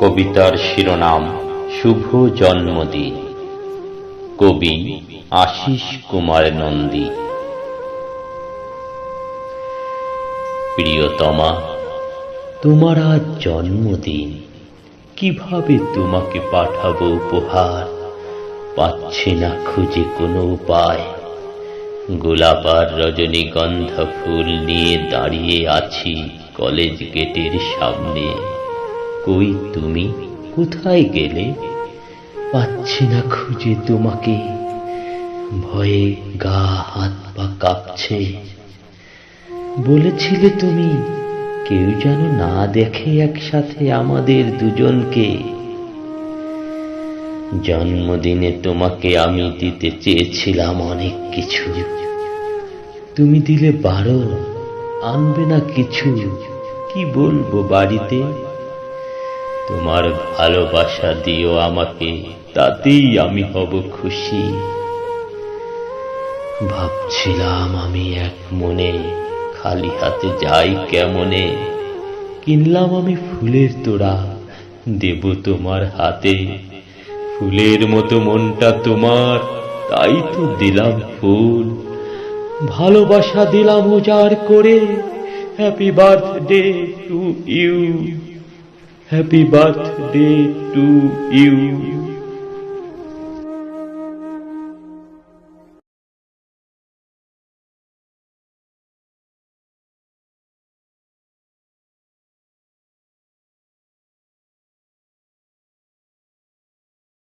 কবিতার শিরোনাম শুভ জন্মদিন। কবি আশিস কুমার নন্দী। প্রিয়তমা, তোমার আজ জন্মদিন। কিভাবে তোমাকে পাঠাবো উপহার, পাচ্ছি না খুঁজে কোনো উপায়। গোলাপ আর রজনীগন্ধা ফুল নিয়ে দাঁড়িয়ে আছি কলেজ গেটের সামনে। কই তুমি, কোথায় গেলে? পাচ্ছি না খুঁজে তোমাকে, ভয়ে গা হাত পা কাঁপছে। বলেছিলে তুমি কেউ যেন না দেখে একসাথে আমাদের দুজনকে। জন্মদিনে তোমাকে আমি দিতে চেয়েছিলাম অনেক কিছু, তুমি দিলে বারণ, আনবে না কিছু। কি বলবো বাড়িতে? তোমার ভালোবাসা দিও আমাকে, তাতেই আমি হব খুশি। ভাবছিলাম আমি এক মনে, খালি হাতে যাই কেমনে। কিনলাম আমি ফুলের তোড়া, দেব তোমার হাতে। ফুলের মতো মনটা তোমার, তাই তো দিলাম ফুল। ভালোবাসা দিলাম উজাড় করে, happy birthday to you, happy birthday to you.